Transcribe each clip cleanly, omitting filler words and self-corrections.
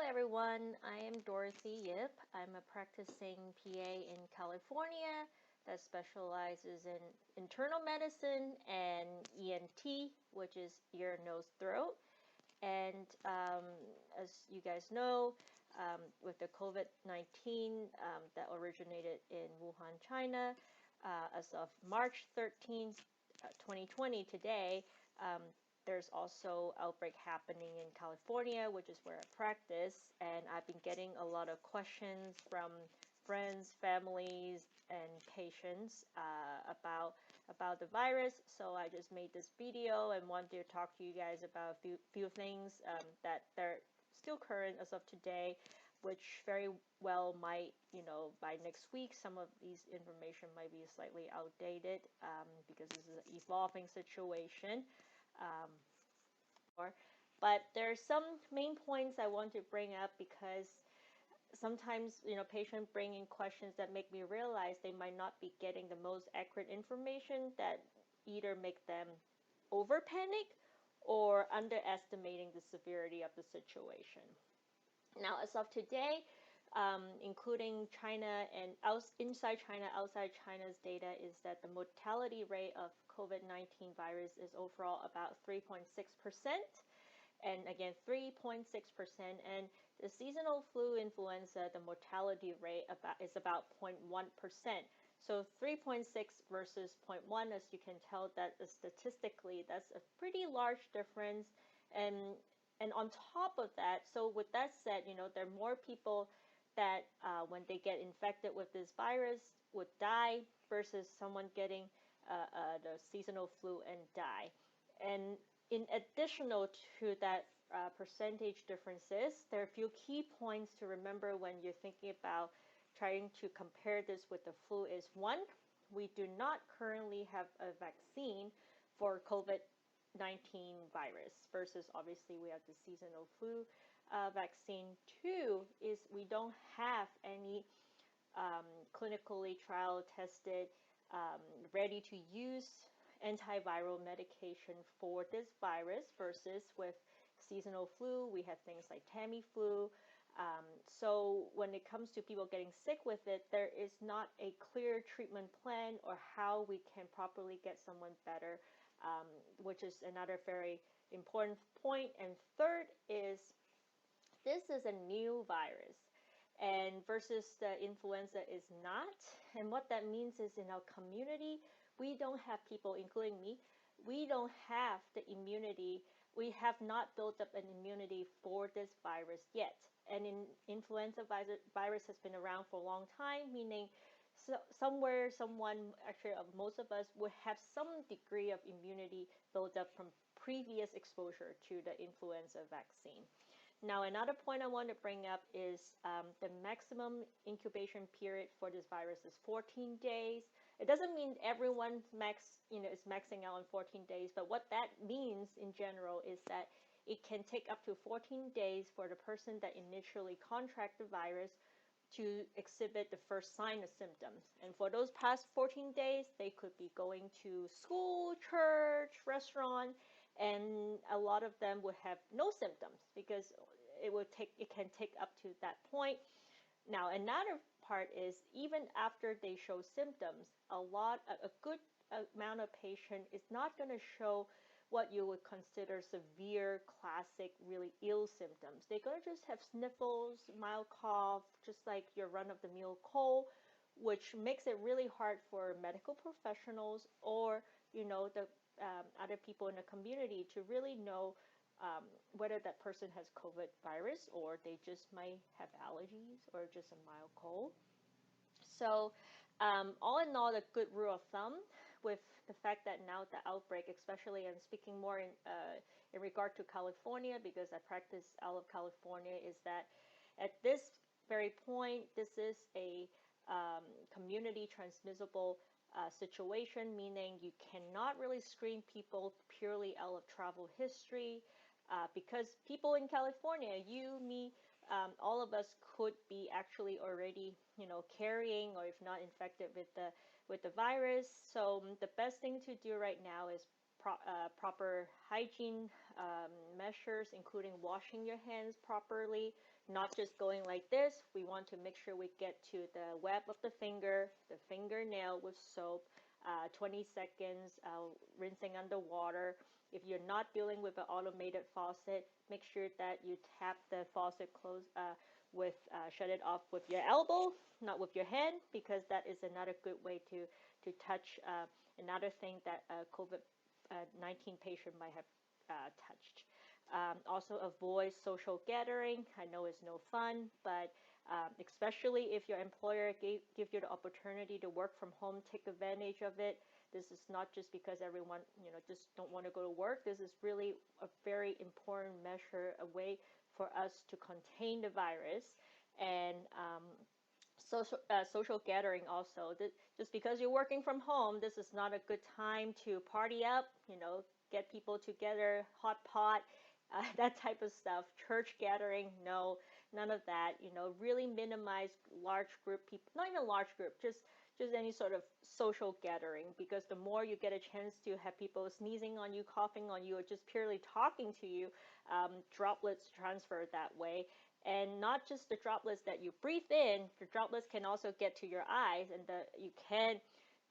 everyone. I am Dorothy Yip. I'm a practicing PA in California that specializes in internal medicine and ENT, which is ear, nose, throat. And as you guys know, with the COVID-19 that originated in Wuhan, China, as of March 13th, 2020, today, there's also outbreak happening in California, which is where I practice, and I've been getting a lot of questions from friends, families, and patients about the virus. So I just made this video and wanted to talk to you guys about a few things that they're still current as of today, which very well might, by next week, some of these information might be slightly outdated because this is an evolving situation. But there are some main points I want to bring up because sometimes patients bring in questions that make me realize they might not be getting the most accurate information that either make them over panic or underestimating the severity of the situation. Now, as of today, including China and inside China, outside China's data is that the mortality rate of COVID-19 virus is overall about 3.6%. And again, 3.6%. And the seasonal flu influenza, the mortality rate is about 0.1%. So 3.6 versus 0.1, as you can tell, that is statistically, that's a pretty large difference. And on top of that, so with that said, there are more people that when they get infected with this virus would die versus someone getting the seasonal flu and die. And in additional to that percentage differences, there are a few key points to remember when you're thinking about trying to compare this with the flu is one, we do not currently have a vaccine for COVID-19 virus versus obviously we have the seasonal flu vaccine. Two is we don't have any clinically trial tested, ready to use antiviral medication for this virus versus with seasonal flu, we have things like Tamiflu. So when it comes to people getting sick with it, there is not a clear treatment plan or how we can properly get someone better, which is another very important point. And third is this is a new virus and versus the influenza is not. And what that means is in our community, we don't have people, including me, we don't have the immunity. We have not built up an immunity for this virus yet. And influenza virus has been around for a long time, meaning someone, actually most of us, would have some degree of immunity built up from previous exposure to the influenza vaccine. Now, another point I want to bring up is the maximum incubation period for this virus is 14 days. It doesn't mean everyone is maxing out on 14 days, but what that means in general is that it can take up to 14 days for the person that initially contract the virus to exhibit the first sign of symptoms. And for those past 14 days, they could be going to school, church, restaurant, and a lot of them would have no symptoms because it can take up to that point. Now, another part is even after they show symptoms, a good amount of patient is not going to show what you would consider severe, classic, really ill symptoms. They're going to just have sniffles, mild cough, just like your run-of-the-mill cold, which makes it really hard for medical professionals or, the other people in the community to really know whether that person has COVID virus or they just might have allergies or just a mild cold. So all in all, a good rule of thumb with the fact that now the outbreak, especially I'm speaking more in regard to California because I practice out of California, is that at this very point, this is a community transmissible situation, meaning you cannot really screen people purely out of travel history because people in California, you, me, all of us could be actually already, carrying or if not infected with the virus. So the best thing to do right now is proper hygiene measures, including washing your hands properly, not just going like this. We want to make sure we get to the web of the fingernail with soap, 20 seconds, rinsing under water. If you're not dealing with an automated faucet, make sure that you tap the faucet shut it off with your elbow, not with your hand, because that is another good way to touch another thing that a COVID-19 patient might have touched. Also avoid social gathering. I know it's no fun, but especially if your employer give you the opportunity to work from home, take advantage of it. This is not just because everyone, just don't want to go to work. This is really a very important measure, a way for us to contain the virus. And social gathering also. Just because you're working from home, this is not a good time to party up, get people together, hot pot, that type of stuff. Church gathering, no, none of that. Really minimize large group people, not even large group, just any sort of social gathering, because the more you get a chance to have people sneezing on you, coughing on you, or just purely talking to you, droplets transfer that way. And not just the droplets that you breathe in, the droplets can also get to your eyes, and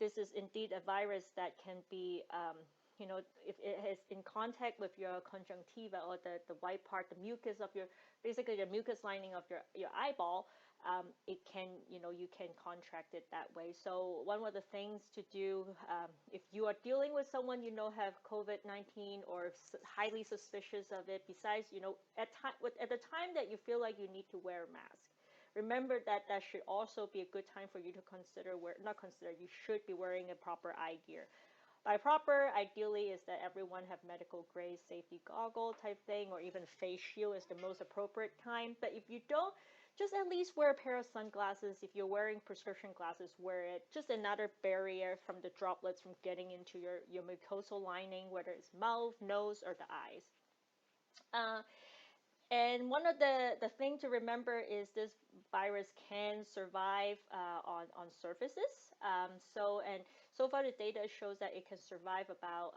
this is indeed a virus that can be, if it is in contact with your conjunctiva, or the white part, the mucus of basically the mucus lining of your eyeball, it can, you can contract it that way. So one of the things to do, if you are dealing with someone have COVID-19 or highly suspicious of it, besides, at the time that you feel like you need to wear a mask, remember that should also be a good time for you to you should be wearing a proper eye gear. By proper, ideally, is that everyone have medical grade safety goggle type thing, or even face shield is the most appropriate time. But if you don't, just at least wear a pair of sunglasses. If you're wearing prescription glasses, wear it. Just another barrier from the droplets from getting into your mucosal lining, whether it's mouth, nose, or the eyes. And one of the thing to remember is this virus can survive on surfaces. So far the data shows that it can survive about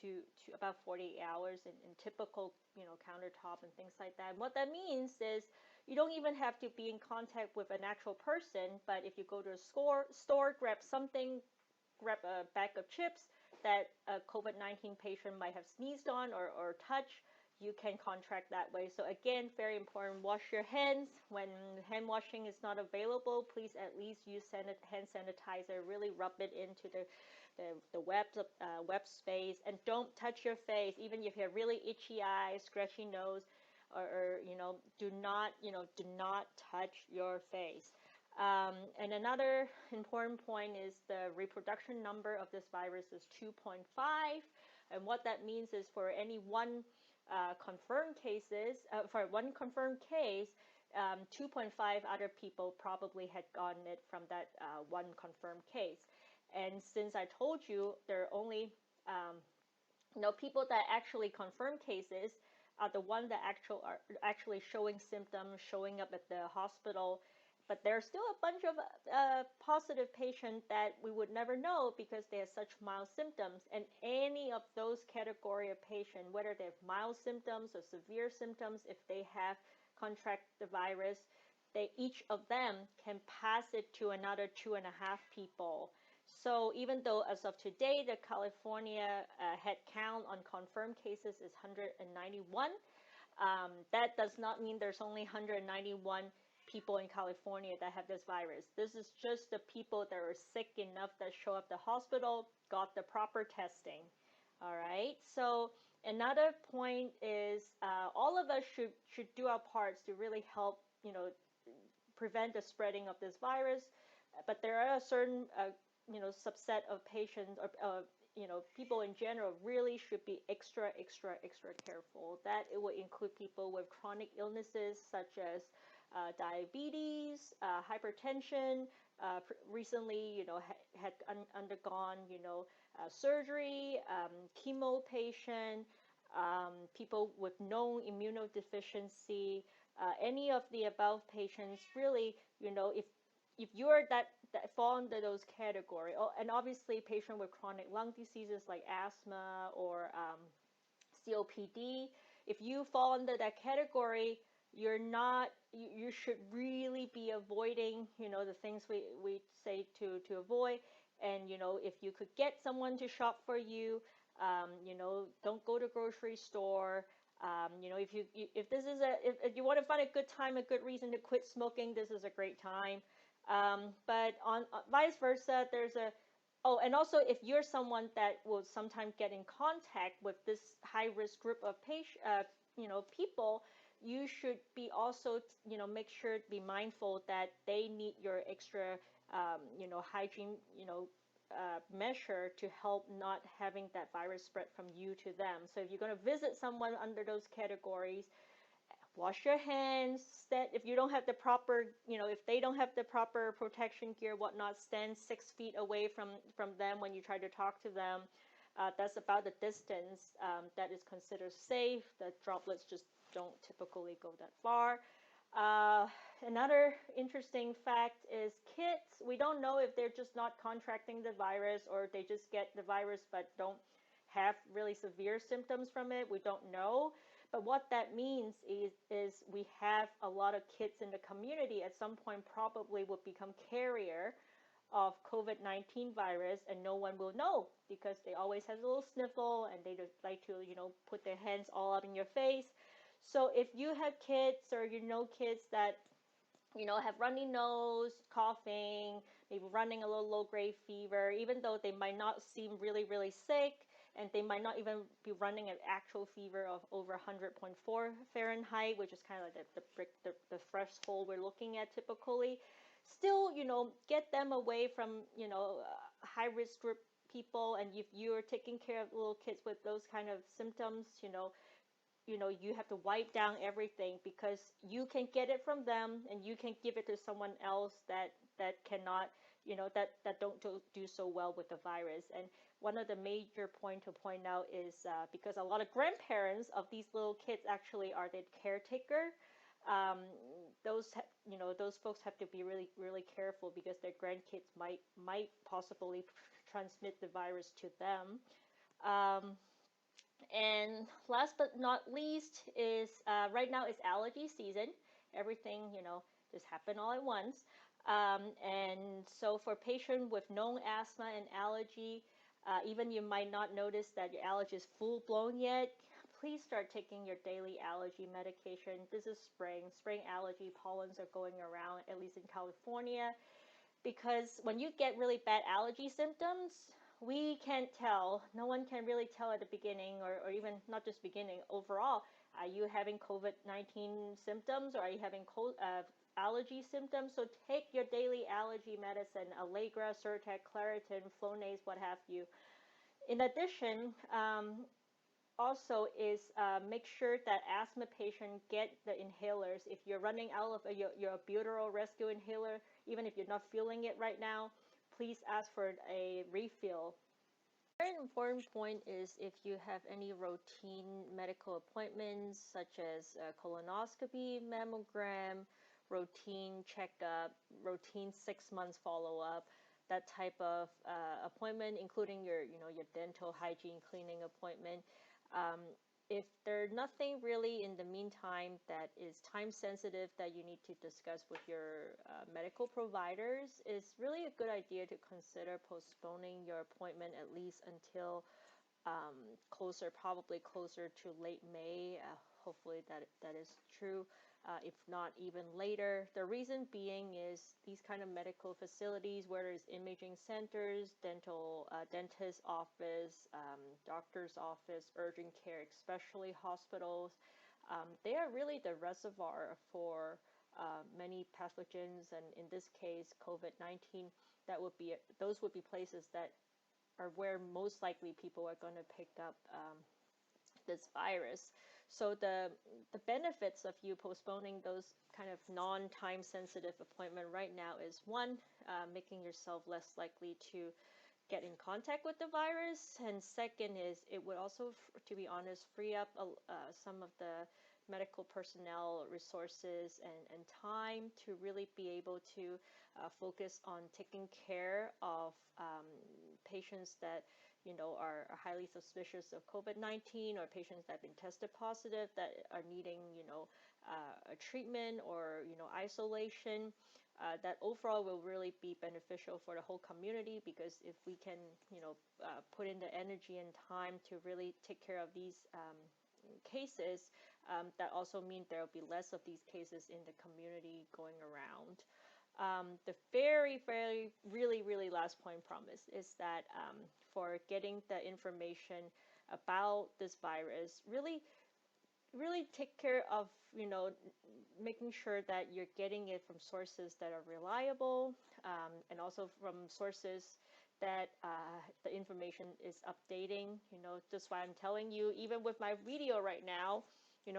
to about 48 hours in typical countertop and things like that. And what that means is you don't even have to be in contact with an actual person, but if you go to a store, grab a bag of chips that a COVID-19 patient might have sneezed on or touched, you can contract that way. So again, very important, wash your hands. When hand washing is not available, please at least use hand sanitizer. Really rub it into the web space, and don't touch your face. Even if you have really itchy eyes, scratchy nose, or do not touch your face. And another important point is the reproduction number of this virus is 2.5, and what that means is for any one confirmed case, 2.5 other people probably had gotten it from that one confirmed case. And since I told you there are only people that actually confirm cases are the ones that are actually showing symptoms, showing up at the hospital. But there's still a bunch of positive patients that we would never know because they have such mild symptoms. And any of those category of patients, whether they have mild symptoms or severe symptoms, if they have contracted the virus, each of them can pass it to another 2.5 people. So even though as of today, the California head count on confirmed cases is 191, that does not mean there's only 191 people in California that have this virus. This is just the people that are sick enough that show up at the hospital, got the proper testing. All right. So another point is all of us should do our parts to really help, prevent the spreading of this virus. But there are a certain, subset of patients or people in general really should be extra careful. That it will include people with chronic illnesses such as diabetes, hypertension, recently, had undergone, surgery, chemo patient, people with known immunodeficiency, any of the above patients really, if if you're that fall under those category, oh, and obviously patient with chronic lung diseases like asthma or COPD, if you fall under that category, you're not, you should really be avoiding, the things we say to avoid. And, if you could get someone to shop for you, don't go to grocery store. If this is if you want to find a good time, a good reason to quit smoking, this is a great time. But on vice versa, there's a oh, and also if you're someone that will sometimes get in contact with this high risk group of people, you should be also, make sure to be mindful that they need your extra, hygiene, measure to help not having that virus spread from you to them. So if you're going to visit someone under those categories, wash your hands. If you don't have the proper, if they don't have the proper protection gear, whatnot, stand 6 feet away from them when you try to talk to them. That's about the distance that is considered safe. The droplets just don't typically go that far. Another interesting fact is kids. We don't know if they're just not contracting the virus or they just get the virus but don't have really severe symptoms from it. We don't know. But what that means is we have a lot of kids in the community at some point probably will become carrier of COVID-19 virus, and no one will know because they always have a little sniffle and they just like to, put their hands all up in your face. So if you have kids or kids that have runny nose, coughing, maybe running a little low-grade fever, even though they might not seem really, really sick, and they might not even be running an actual fever of over 100.4 Fahrenheit, which is kind of like the threshold we're looking at typically. Still, get them away from, high-risk group people, and if you're taking care of little kids with those kind of symptoms, you have to wipe down everything because you can get it from them and you can give it to someone else that cannot, that don't do so well with the virus. And one of the major point to point out is because a lot of grandparents of these little kids actually are the caretaker. Those folks have to be really, really careful because their grandkids might possibly transmit the virus to them. And last but not least is right now is allergy season. Everything, just happened all at once. And so for patients with known asthma and allergy, even you might not notice that your allergy is full blown yet, please start taking your daily allergy medication. This is spring. Spring allergy pollens are going around, at least in California, because when you get really bad allergy symptoms, we can't tell. No one can really tell at the beginning, or even not just beginning, overall. Are you having COVID-19 symptoms, or are you having allergy symptoms? So take your daily allergy medicine, Allegra, Zyrtec, Claritin, Flonase, what have you. In addition, also is make sure that asthma patients get the inhalers. If you're running out of your albuterol rescue inhaler, even if you're not feeling it right now, please ask for a refill. Very important point is if you have any routine medical appointments such as colonoscopy, mammogram, routine checkup, routine 6 months follow-up, that type of appointment, including your dental hygiene cleaning appointment. If there's nothing really in the meantime that is time sensitive that you need to discuss with your medical providers, it's really a good idea to consider postponing your appointment at least until probably closer to late May. Hopefully that is true. If not even later. The reason being is these kind of medical facilities, whether it's imaging centers, dentist office, doctor's office, urgent care, especially hospitals, they are really the reservoir for many pathogens, and in this case, COVID-19. Those would be places that are where most likely people are going to pick up this virus. So the benefits of you postponing those kind of non-time sensitive appointment right now is one, making yourself less likely to get in contact with the virus, and second is it would also, to be honest, free up some of the medical personnel resources and time to really be able to focus on taking care of patients that are highly suspicious of COVID-19, or patients that have been tested positive that are needing a treatment or isolation. That overall will really be beneficial for the whole community, because if we can put in the energy and time to really take care of these cases, that also means there will be less of these cases in the community going around. The very, very, really, really last point, promise, is that for getting the information about this virus, really, really take care of, making sure that you're getting it from sources that are reliable, and also from sources that the information is updating. Just why I'm telling you, even with my video right now,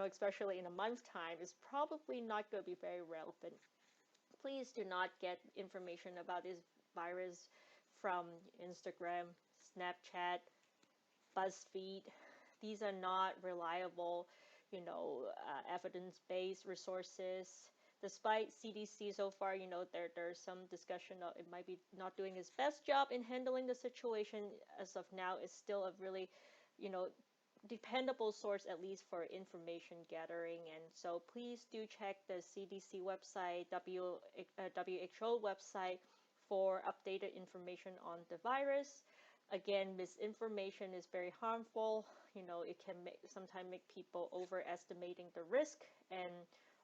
especially in a month's time, is probably not going to be very relevant. Please do not get information about this virus from Instagram, Snapchat, BuzzFeed. These are not reliable, evidence-based resources. Despite CDC so far, there's some discussion of it might be not doing its best job in handling the situation as of now. It's still a really, dependable source, at least for information gathering. And so please do check the CDC website, WHO website, for updated information on the virus. Again, misinformation is very harmful. It can sometimes make people overestimating the risk and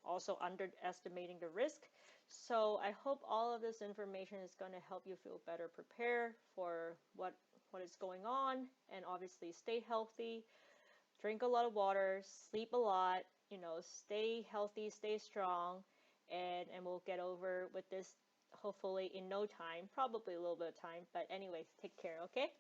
also underestimating the risk. So I hope all of this information is going to help you feel better prepared for what is going on, and obviously stay healthy, drink a lot of water, sleep a lot, stay healthy, stay strong, and we'll get over with this hopefully in no time, probably a little bit of time, but anyways, take care, okay?